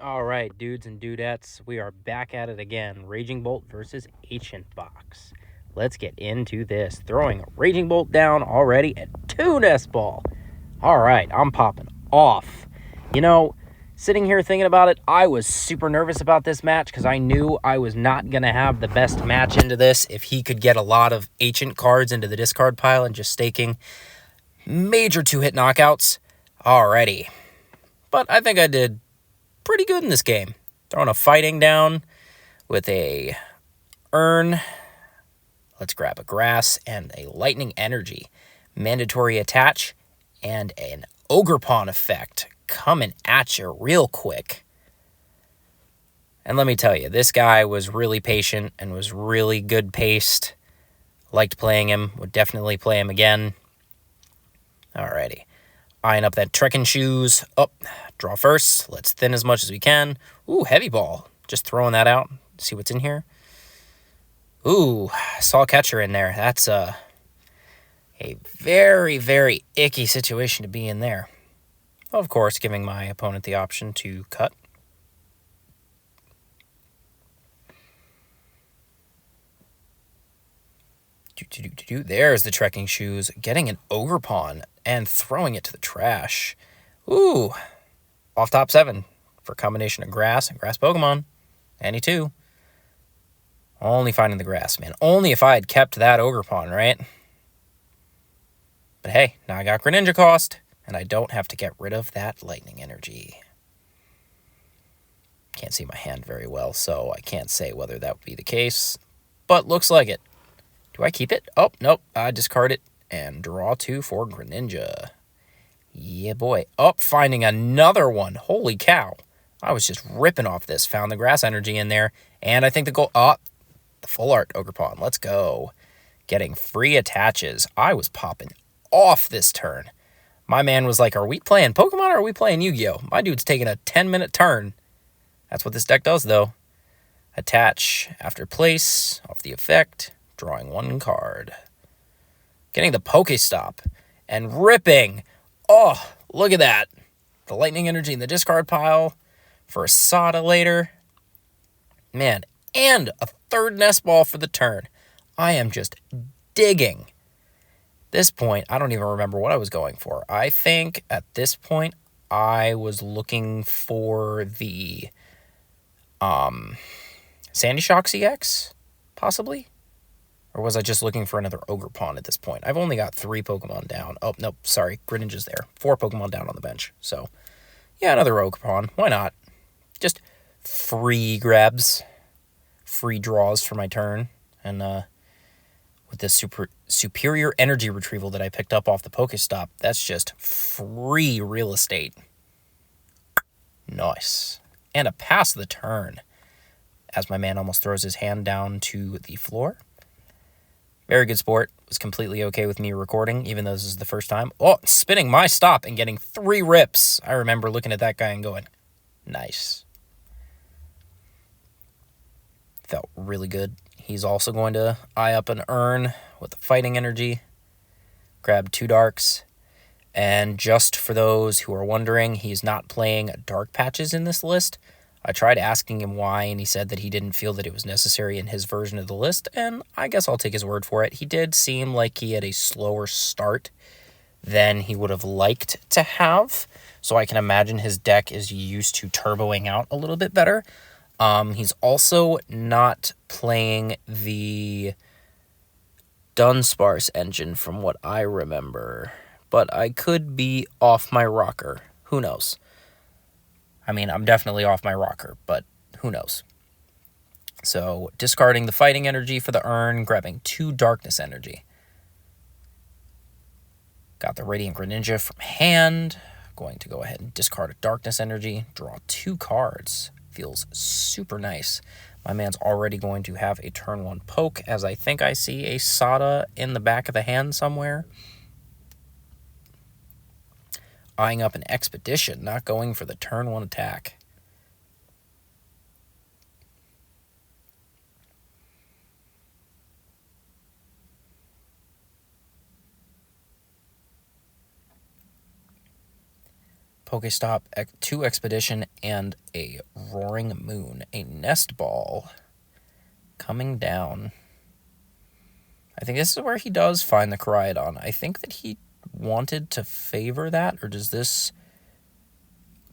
All right, dudes and dudettes, we are back at it again. Raging Bolt versus Ancient Box. Let's get into this. Throwing Raging Bolt down already at 2 nest ball. All right, I'm popping off. You know, sitting here thinking about it, I was super nervous about this match because I knew I was not going to have the best match into this if he could get a lot of Ancient cards into the discard pile and just staking major 2-hit knockouts. Alrighty. But I think I did pretty good in this game. Throwing a fighting down with a urn. Let's grab a grass and a lightning energy. Mandatory attach and an ogre pawn effect coming at you real quick. And let me tell you, this guy was really patient and was really good paced. Liked playing him. Would definitely play him again. Alrighty. Eyeing up that trekking shoes. Up. Draw first. Let's thin as much as we can. Ooh, heavy ball. Just throwing that out. See what's in here. Ooh, saw catcher in there. That's a very, very icky situation to be in there. Of course, giving my opponent the option to cut. There's the trekking shoes. Getting an ogre pawn and throwing it to the trash. Ooh, off top 7 for a combination of grass and grass Pokemon. Any 2. Only finding the grass, man. Only if I had kept that ogre pawn, right? But hey, now I got Greninja cost, and I don't have to get rid of that lightning energy. Can't see my hand very well, so I can't say whether that would be the case, but looks like it. Do I keep it? Oh, nope. I discard it and draw 2 for Greninja. Yeah, boy. Oh, finding another one. Holy cow. I was just ripping off this. Found the grass energy in there, and I think the goal... Oh, the full art ogre pawn. Let's go. Getting free attaches. I was popping off this turn. My man was like, are we playing Pokemon or are we playing Yu-Gi-Oh? My dude's taking a 10-minute turn. That's what this deck does, though. Attach after place, off the effect, drawing 1 card. Getting the Pokestop and ripping. Oh, look at that. The lightning energy in the discard pile for a Sada later. Man, and a 3rd nest ball for the turn. I am just digging. This point, I don't even remember what I was going for. I think at this point, I was looking for the Sandy Shock CX, possibly? Or was I just looking for another ogre pawn at this point? I've only got 3 Pokemon down. Oh, nope, sorry, Greninja's there. 4 Pokemon down on the bench. So, yeah, another ogre pawn. Why not? Just free grabs, free draws for my turn, and with this superior energy retrieval that I picked up off the Pokestop, that's just free real estate. Nice. And a pass the turn, as my man almost throws his hand down to the floor. Very good sport. Was completely okay with me recording, even though this is the first time. Oh, spinning my stop and getting 3 rips. I remember looking at that guy and going, nice. Felt really good. He's also going to eye up an urn with the fighting energy. Grab 2 darks. And just for those who are wondering, he's not playing dark patches in this list. I tried asking him why, and he said that he didn't feel that it was necessary in his version of the list, and I guess I'll take his word for it. He did seem like he had a slower start than he would have liked to have, so I can imagine his deck is used to turboing out a little bit better. He's also not playing the Dunsparce engine from what I remember, but I could be off my rocker. Who knows? I mean, I'm definitely off my rocker, but who knows? So, discarding the fighting energy for the urn, grabbing 2 darkness energy. Got the Radiant Greninja from hand. Going to go ahead and discard a darkness energy, draw 2 cards. Feels super nice. My man's already going to have a turn 1 poke, as I think I see a Sada in the back of the hand somewhere. Eyeing up an Expedition, not going for the turn 1 attack. Pokestop, 2 Expedition, and a Roaring Moon. A Nest Ball coming down. I think this is where he does find the Koraidon. I think that he wanted to favor that, or does this...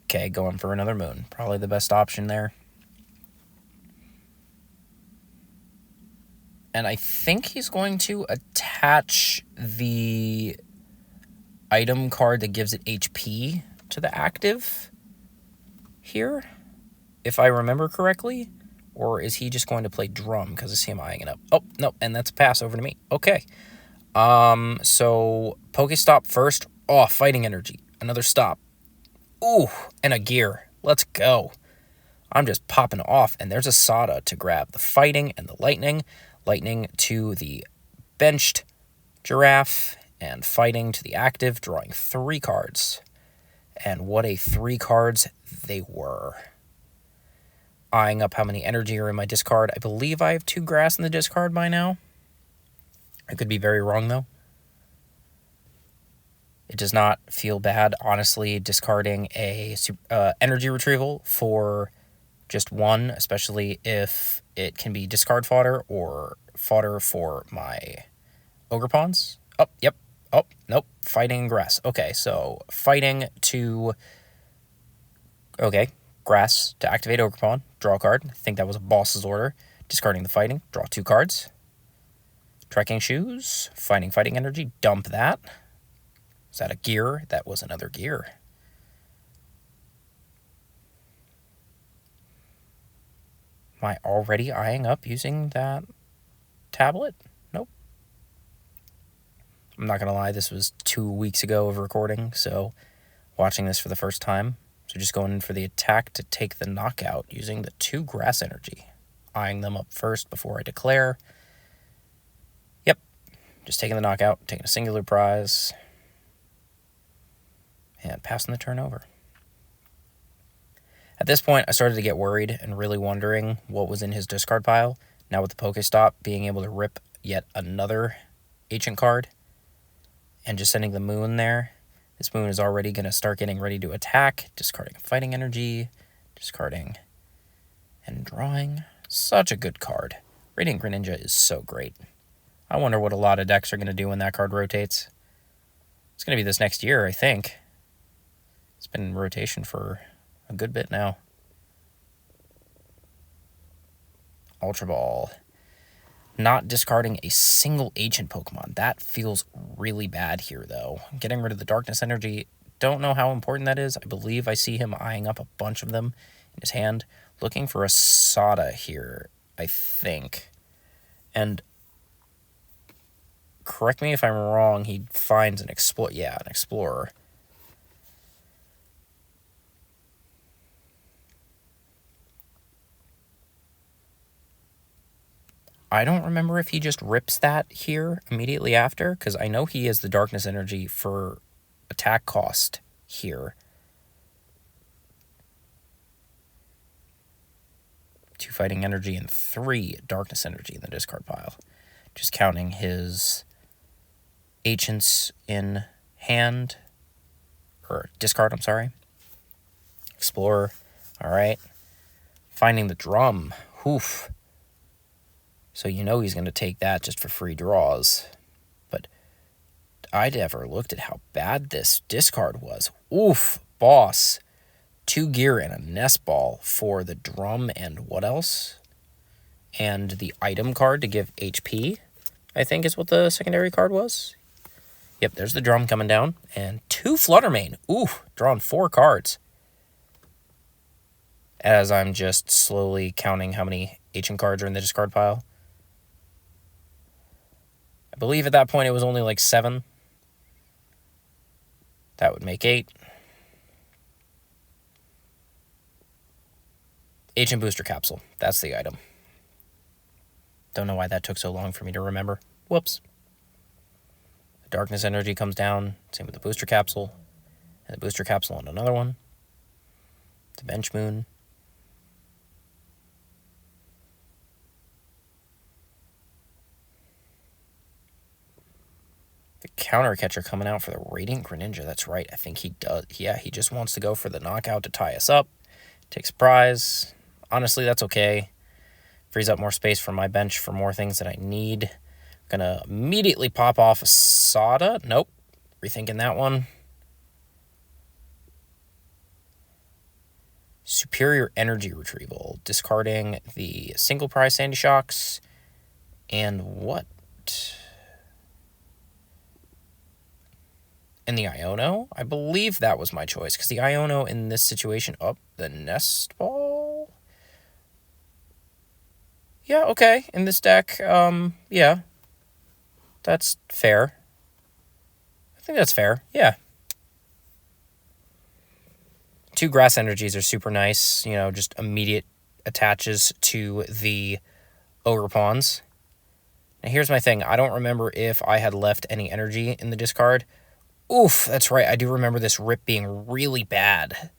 Okay, going for another Moon. Probably the best option there. And I think he's going to attach the item card that gives it HP to the active here, if I remember correctly. Or is he just going to play Drum because I see him eyeing it up? Oh, no, and that's a pass over to me. Okay. So Pokestop first. Oh, Fighting Energy. Another stop. Ooh, and a Gear. Let's go. I'm just popping off, and there's a Sada to grab the Fighting and the Lightning. Lightning to the benched Giraffe, and Fighting to the active, drawing 3 cards. And what a 3 cards they were. Eyeing up how many energy are in my discard. I believe I have 2 grass in the discard by now. I could be very wrong, though. It does not feel bad, honestly, discarding a energy retrieval for just 1, especially if it can be discard fodder or fodder for my Ogre Pawns. Oh, yep. Oh, nope. Fighting grass. Okay, so Fighting to... Okay, grass to activate Ogre Pawn. Draw a card. I think that was a boss's order. Discarding the Fighting. Draw 2 cards. Trekking Shoes. Fighting Energy. Dump that. Is that a Gear? That was another Gear. Am I already eyeing up using that tablet? Nope. I'm not going to lie, this was 2 weeks ago of recording, so watching this for the first time. So just going in for the attack to take the knockout using the 2 grass energy. Eyeing them up first before I declare. Yep, just taking the knockout, taking a singular prize, and passing the turn over. At this point, I started to get worried and really wondering what was in his discard pile. Now with the Pokestop, being able to rip yet another ancient card and just sending the Moon there. This Moon is already going to start getting ready to attack, discarding Fighting Energy, discarding and drawing. Such a good card. Radiant Greninja is so great. I wonder what a lot of decks are going to do when that card rotates. It's going to be this next year, I think. It's been in rotation for a good bit now. Ultra Ball. Not discarding a single ancient Pokemon. That feels really bad here, though. Getting rid of the Darkness Energy. Don't know how important that is. I believe I see him eyeing up a bunch of them in his hand. Looking for a Sada here, I think. And correct me if I'm wrong, he finds an Explorer. I don't remember if he just rips that here immediately after, because I know he has the Darkness Energy for attack cost here. 2 Fighting Energy and 3 Darkness Energy in the discard pile. Just counting his Ancients in hand, or discard, I'm sorry. Explorer, all right. Finding the Drum, oof. So you know he's going to take that just for free draws. But I never looked at how bad this discard was. Oof, boss. 2 Gear and a Nest Ball for the Drum and what else? And the item card to give HP, I think is what the secondary card was. Yep, there's the Drum coming down. And 2 Fluttermane. Ooh, drawing 4 cards. As I'm just slowly counting how many ancient cards are in the discard pile. I believe at that point it was only like 7. That would make 8. Ancient Booster Capsule. That's the item. Don't know why that took so long for me to remember. Whoops. The Darkness Energy comes down. Same with the Booster Capsule. And the Booster Capsule on another one. The Bench Moon. The counter catcher coming out for the Radiant Greninja. That's right. I think he does. Yeah, he just wants to go for the knockout to tie us up. Take surprise. Honestly, that's okay. Frees up more space for my bench for more things that I need. Gonna immediately pop off a Sada. Nope. Rethinking that one. Superior Energy Retrieval. Discarding the single prize Sandy Shocks. And what? And the Iono? I believe that was my choice, because the Iono in this situation... Oh, the Nest Ball? Yeah, okay. In this deck, yeah. That's fair. I think that's fair, yeah. 2 Grass Energies are super nice. You know, just immediate attaches to the Ogerpons. Now, here's my thing. I don't remember if I had left any energy in the discard. Oof, that's right. I do remember this rip being really bad.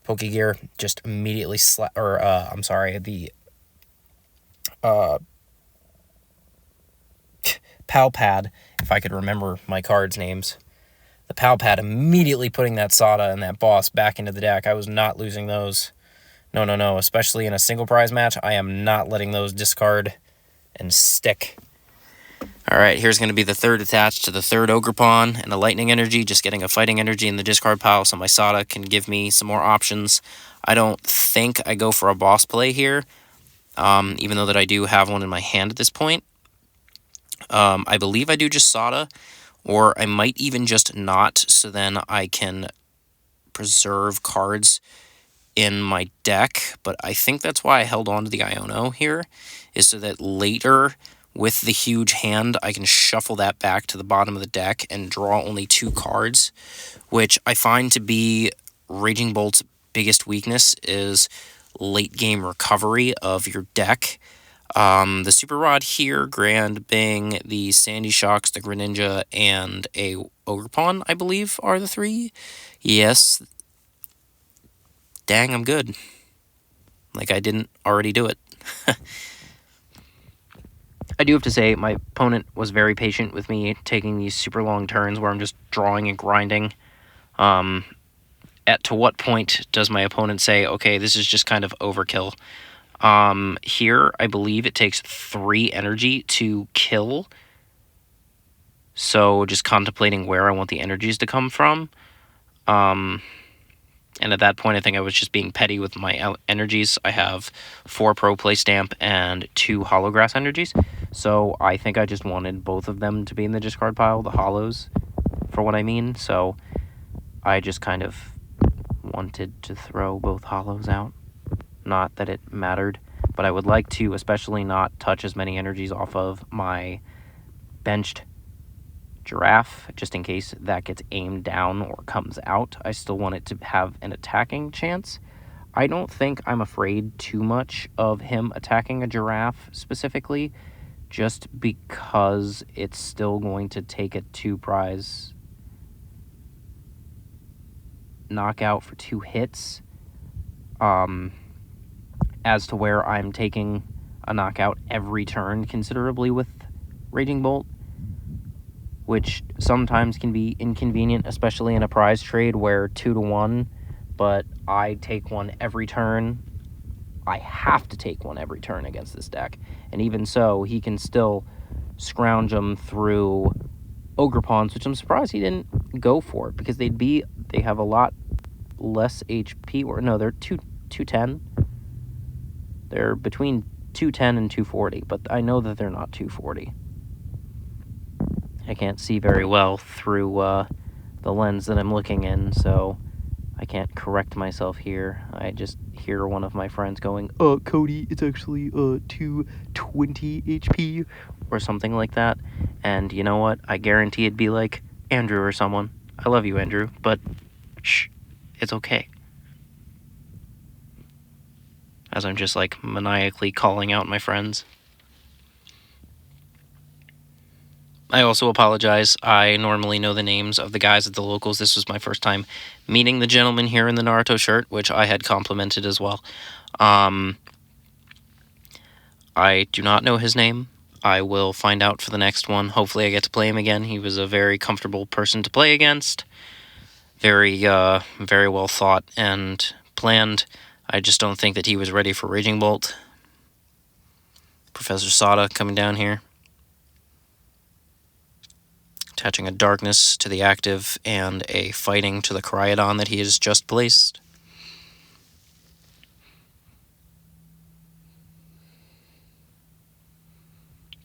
Pokegear just immediately I'm sorry, the Palpad, if I could remember my cards' names. The Palpad immediately putting that Sada and that boss back into the deck. I was not losing those. No. Especially in a single prize match, I am not letting those discard and stick. All right, here's going to be the third attached to the third Ogerpon and a Lightning Energy, just getting a Fighting Energy in the discard pile so my Sada can give me some more options. I don't think I go for a boss play here, even though that I do have one in my hand at this point. I believe I do just Sada, or I might even just not, so then I can preserve cards in my deck. But I think that's why I held on to the Iono here, is so that later, with the huge hand, I can shuffle that back to the bottom of the deck and draw only 2 cards, which I find to be Raging Bolt's biggest weakness, is late game recovery of your deck. The Super Rod here, Grand Bang, the Sandy Shocks, the Greninja, and a Ogerpon, I believe, are the 3. Yes. Dang, I'm good. Like I didn't already do it. I do have to say, my opponent was very patient with me taking these super long turns where I'm just drawing and grinding. To what point does my opponent say, okay, this is just kind of overkill? Here, I believe it takes 3 energy to kill. So just contemplating where I want the energies to come from. And at that point, I think I was just being petty with my energies. I have 4 Pro Play Stamp and 2 Holograss energies. So I think I just wanted both of them to be in the discard pile, the Holos, for what I mean. So I just kind of wanted to throw both Holos out. Not that it mattered, but I would like to especially not touch as many energies off of my benched Giraffe, just in case that gets aimed down or comes out. I still want it to have an attacking chance. I don't think I'm afraid too much of him attacking a Giraffe specifically, just because it's still going to take a 2 prize knockout for 2 hits. As to where I'm taking a knockout every turn considerably with Raging Bolt, which sometimes can be inconvenient, especially in a prize trade where 2-to-1, but I take one every turn. I have to take one every turn against this deck, and even so, he can still scrounge them through Ogerpons, which I'm surprised he didn't go for, because they have a lot less HP, or no, they're 210. They're between 210 and 240, but I know that they're not 240. I can't see very well through the lens that I'm looking in, so I can't correct myself here. I just hear one of my friends going, Cody, it's actually 220 HP, or something like that. And you know what? I guarantee it'd be like Andrew or someone. I love you, Andrew, but shh, it's okay. As I'm just like maniacally calling out my friends. I also apologize. I normally know the names of the guys at the locals. This was my first time meeting the gentleman here in the Naruto shirt, which I had complimented as well. I do not know his name. I will find out for the next one. Hopefully I get to play him again. He was a very comfortable person to play against. Very well thought and planned. I just don't think that he was ready for Raging Bolt. Professor Sada coming down here. Attaching a Darkness to the active and a Fighting to the Koraidon that he has just placed.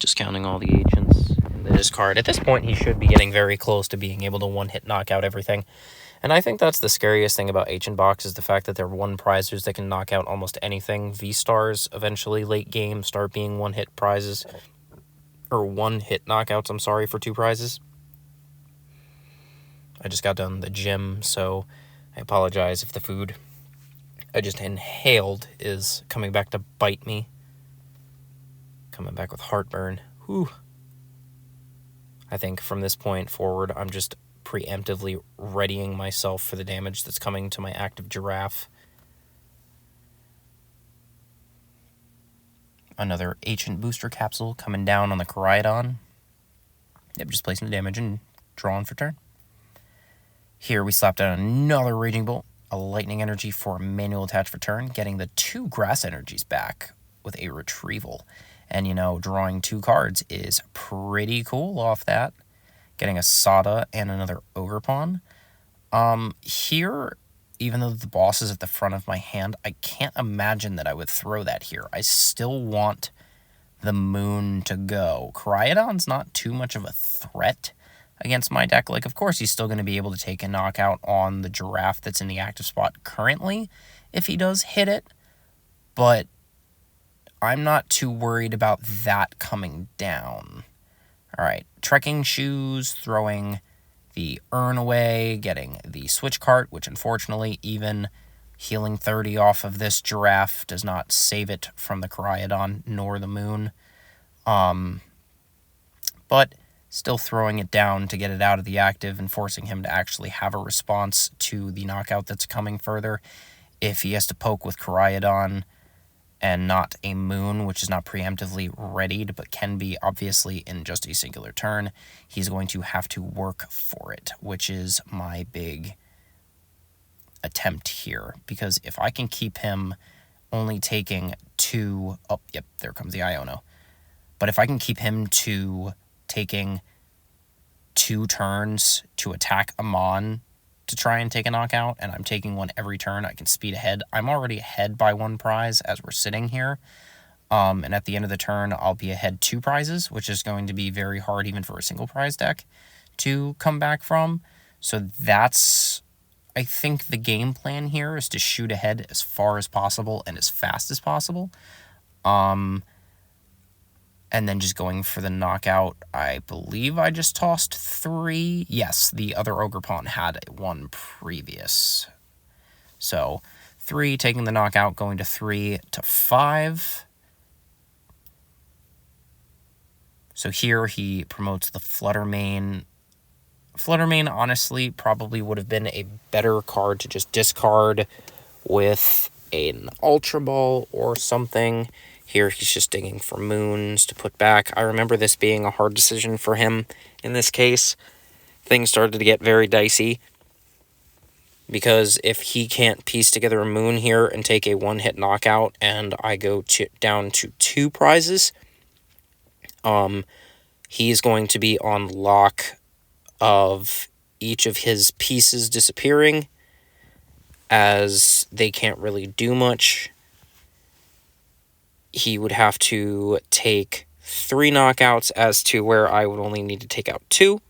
Discounting all the agents in the discard. At this point, he should be getting very close to being able to one-hit knock out everything. And I think that's the scariest thing about Ancient Box is the fact that they're one-prizers that can knock out almost anything. V-Stars eventually late game start being one-hit prizes. Or one-hit knockouts, I'm sorry, for 2 prizes. I just got done the gym, so I apologize if the food I just inhaled is coming back to bite me. Coming back with heartburn. Whew. I think from this point forward, I'm just preemptively readying myself for the damage that's coming to my active Giraffe. Another Ancient Booster Capsule coming down on the Koraidon. Yep, just placing the damage and drawing for turn. Here we slap down another Raging Bolt, a Lightning Energy for a manual attach for turn, getting the 2 Grass Energies back with a Retrieval. And, you know, drawing 2 cards is pretty cool off that. Getting a Sada and another Ogerpon. Here, even though the boss is at the front of my hand, I can't imagine that I would throw that here. I still want the Moon to go. Koraidon's not too much of a threat against my deck. Like, of course, he's still going to be able to take a knockout on the Giraffe that's in the active spot currently if he does hit it. But I'm not too worried about that coming down. All right, Trekking Shoes, throwing the Urn away, getting the Switch Cart, which unfortunately even healing 30 off of this Giraffe does not save it from the Koraidon nor the Moon. But still throwing it down to get it out of the active and forcing him to actually have a response to the knockout that's coming further. If he has to poke with Koraidon and not a Moon, which is not preemptively readied, but can be obviously in just a singular turn, he's going to have to work for it, which is my big attempt here. Because if I can keep him only taking 2... Oh, yep, there comes the Iono. But if I can keep him to taking 2 turns to attack Amon to try and take a knockout, and I'm taking one every turn, I can speed ahead. I'm already ahead by 1 prize as we're sitting here. And at the end of the turn, I'll be ahead 2 prizes, which is going to be very hard even for a single prize deck to come back from. So that's, I think, the game plan here is to shoot ahead as far as possible and as fast as possible. And then just going for the knockout. I believe I just tossed 3. Yes, the other Ogerpon had 1 previous. So 3, taking the knockout, going to 3 to 5. So here he promotes the Fluttermane. Fluttermane, honestly, probably would have been a better card to just discard with an Ultra Ball or something. Here he's just digging for Moons to put back. I remember this being a hard decision for him in this case. Things started to get very dicey, because if he can't piece together a Moon here and take a 1-hit knockout and I go down to 2 prizes, he's going to be on lock of each of his pieces disappearing, as they can't really do much. He would have to take 3 knockouts as to where I would only need to take out 2.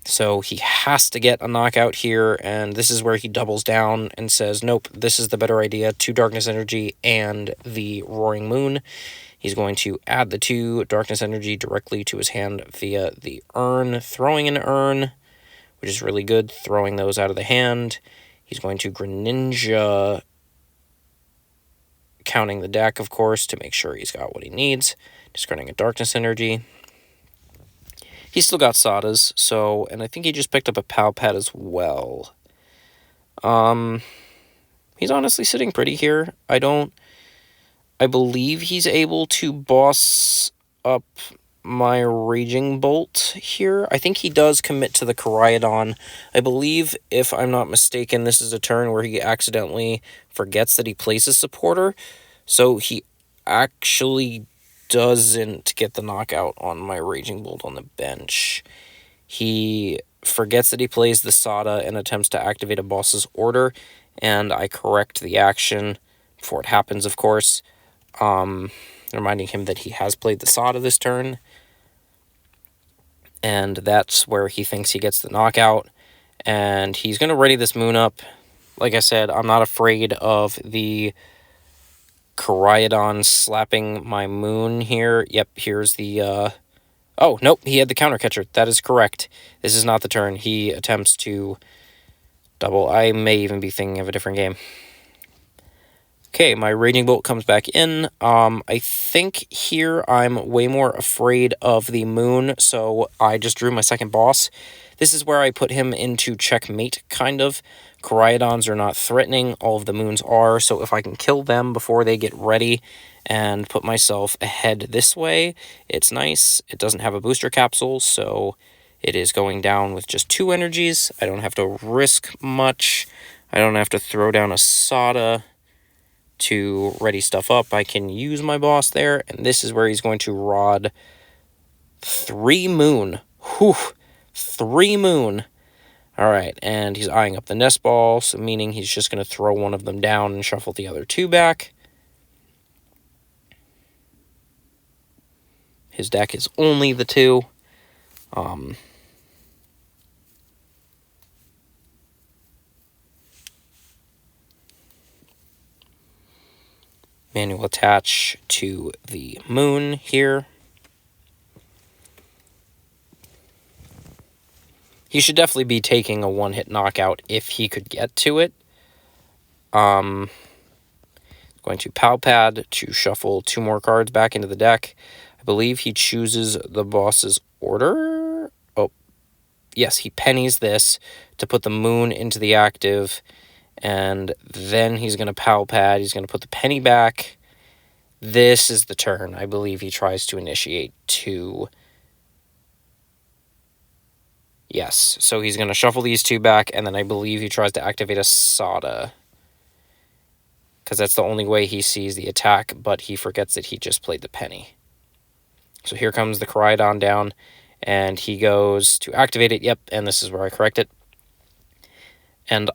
So he has to get a knockout here, and this is where he doubles down and says, nope, this is the better idea. 2 Darkness Energy and the Roaring Moon. He's going to add the 2 Darkness Energy directly to his hand via the Urn, throwing an Urn, which is really good, throwing those out of the hand. He's going to Greninja, counting the deck, of course, to make sure he's got what he needs. Discarding a Darkness Energy. He's still got Sadas, so, and I think he just picked up a Palpad as well. He's honestly sitting pretty here. I don't I believe he's able to boss up my Raging Bolt here. I think he does commit to the Koraidon. I believe, if I'm not mistaken, this is a turn where he accidentally forgets that he plays a supporter. So he actually doesn't get the knockout on my Raging Bolt on the bench. He forgets that he plays the Sada and attempts to activate a boss's order, and I correct the action before it happens, of course. Reminding him that he has played the Sada this turn. And that's where he thinks he gets the knockout. And he's going to ready this Moon up. Like I said, I'm not afraid of the Koraidon slapping my Moon here. Yep, here's the... Oh, nope, he had the counter catcher. That is correct. This is not the turn. He attempts to double. I may even be thinking of a different game. Okay, my Raging Bolt comes back in. I think here I'm way more afraid of the Moon, so I just drew my second boss. This is where I put him into checkmate, kind of. Koraidons are not threatening, all of the Moons are, so if I can kill them before they get ready and put myself ahead this way, it's nice. It doesn't have a booster capsule, so it is going down with just 2 energies. I don't have to risk much. I don't have to throw down a Sada to ready stuff up. I can use my boss there, and this is where he's going to rod 3 Moon. Whew, 3 Moon. Alright, and he's eyeing up the nest ball, so meaning he's just going to throw one of them down and shuffle the other 2 back. His deck is only the 2. Manual attach to the Moon here. He should definitely be taking a 1-hit knockout if he could get to it. Going to Pal Pad to shuffle 2 more cards back into the deck. I believe he chooses the boss's order. Oh, yes, he pennies this to put the Moon into the active. And then he's going to Pal Pad. He's going to put the penny back. This is the turn. I believe he tries to initiate 2. Yes, so he's going to shuffle these 2 back, and then I believe he tries to activate a Sada. Because that's the only way he sees the attack, but he forgets that he just played the penny. So here comes the Koraidon down, and he goes to activate it. Yep, and this is where I correct it. And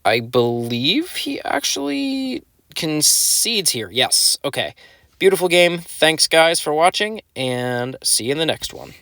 I believe he actually concedes here. Yes, okay. Beautiful game. Thanks, guys, for watching, and see you in the next one.